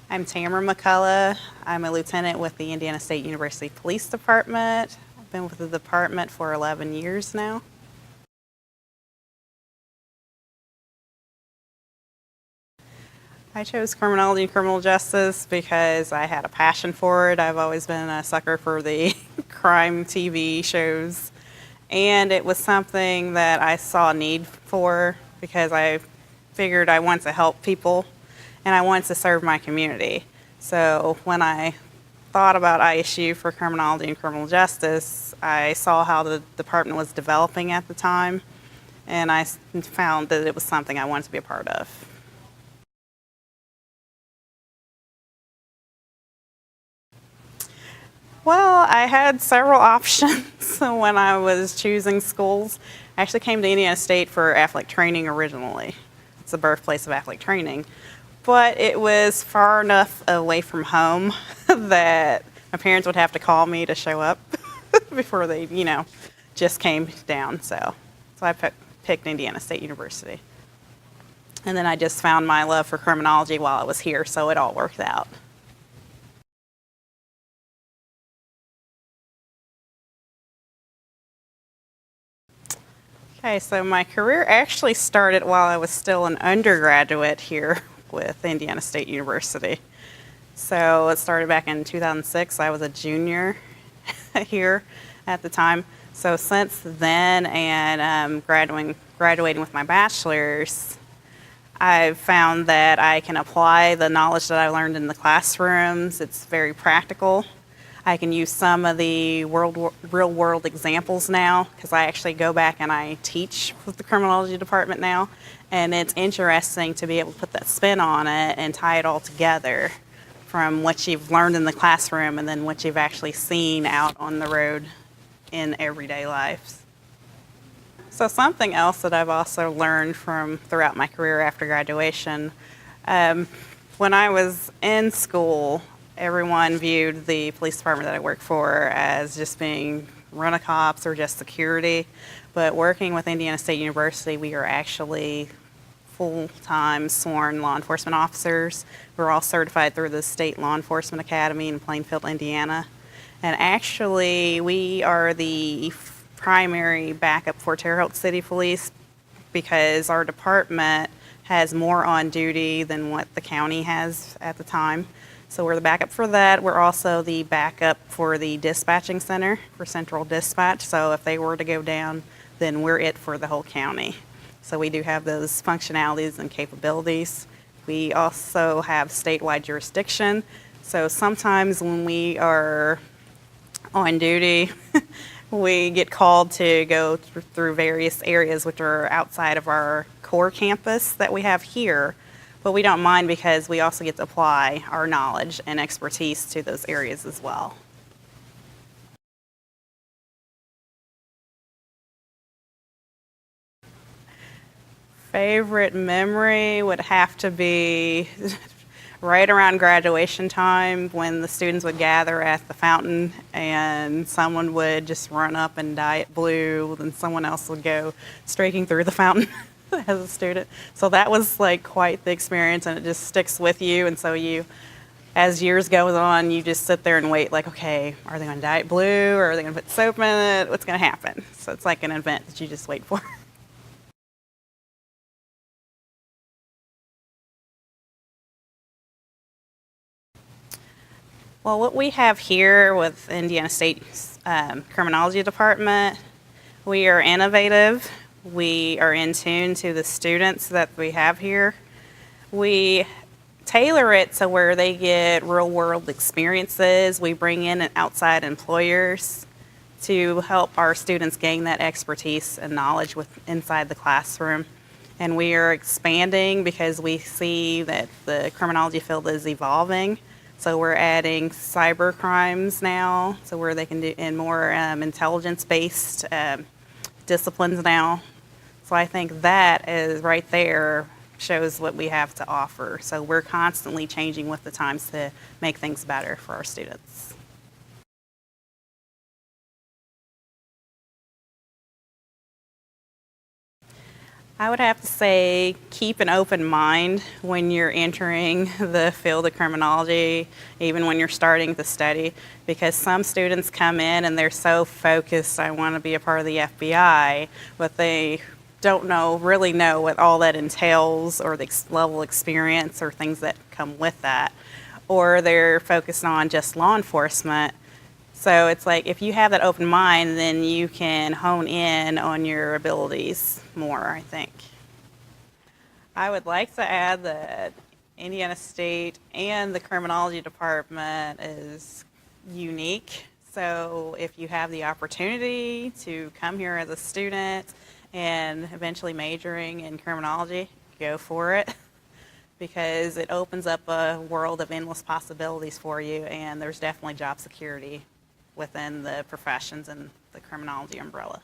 I'm Tamara McCollough. I'm a lieutenant with the Indiana State University Police Department. I've been with the department for 11 years now. I chose criminology and criminal justice because I had a passion for it. I've always been a sucker for the crime TV shows, and it was something that I saw a need for because I figured I wanted to help people and I wanted to serve my community. So when I thought about ISU for criminology and criminal justice, I saw how the department was developing at the time, and I found that it was something I wanted to be a part of. Well, I had several options when I was choosing schools. I actually came to Indiana State for athletic training originally. It's the birthplace of athletic training. But it was far enough away from home that my parents would have to call me to show up before they, just came down. So I picked Indiana State University. And then I just found my love for criminology while I was here, so it all worked out. Okay, so my career actually started while I was still an undergraduate here with Indiana State University. So it started back in 2006. I was a junior here at the time. So since then and graduating with my bachelor's, I've found that I can apply the knowledge that I learned in the classrooms. It's very practical. I can use some of the real world examples now because I actually go back and I teach with the criminology department now. And it's interesting to be able to put that spin on it and tie it all together from what you've learned in the classroom and then what you've actually seen out on the road in everyday life. So something else that I've also learned from throughout my career after graduation, when I was in school, everyone viewed the police department that I worked for as just being run-a-cops or just security. But working with Indiana State University, we are actually full-time sworn law enforcement officers. We're all certified through the State Law Enforcement Academy in Plainfield, Indiana. And actually, we are the primary backup for Terre Haute City Police because our department has more on duty than what the county has at the time. So we're the backup for that. We're also the backup for the dispatching center for central dispatch. So if they were to go down, then we're it for the whole county. So we do have those functionalities and capabilities. We also have statewide jurisdiction. So sometimes when we are on duty, we get called to go through various areas which are outside of our core campus that we have here. But we don't mind because we also get to apply our knowledge and expertise to those areas as well. Favorite memory would have to be right around graduation time when the students would gather at the fountain and someone would just run up and dye it blue, and someone else would go streaking through the fountain. As a student. So that was like quite the experience, and it just sticks with you. And so as years goes on, you just sit there and wait like, okay, are they going to dye it blue or are they going to put soap in it? What's going to happen? So it's like an event that you just wait for. Well, what we have here with Indiana State's Criminology Department, we are innovative. We are in tune to the students that we have here. We tailor it so where they get real world experiences. We bring in outside employers to help our students gain that expertise and knowledge inside the classroom. And we are expanding because we see that the criminology field is evolving. So we're adding cyber crimes now, so where they can do in more intelligence-based disciplines now. So I think that is right there shows what we have to offer. So we're constantly changing with the times to make things better for our students. I would have to say keep an open mind when you're entering the field of criminology, even when you're starting to study, because some students come in and they're so focused, I want to be a part of the FBI, but they don't really know what all that entails or the level of experience or things that come with that. Or they're focused on just law enforcement. So it's like if you have that open mind, then you can hone in on your abilities more, I think. I would like to add that Indiana State and the criminology department is unique. So if you have the opportunity to come here as a student and eventually majoring in criminology, go for it because it opens up a world of endless possibilities for you, and there's definitely job security within the professions and the criminology umbrella.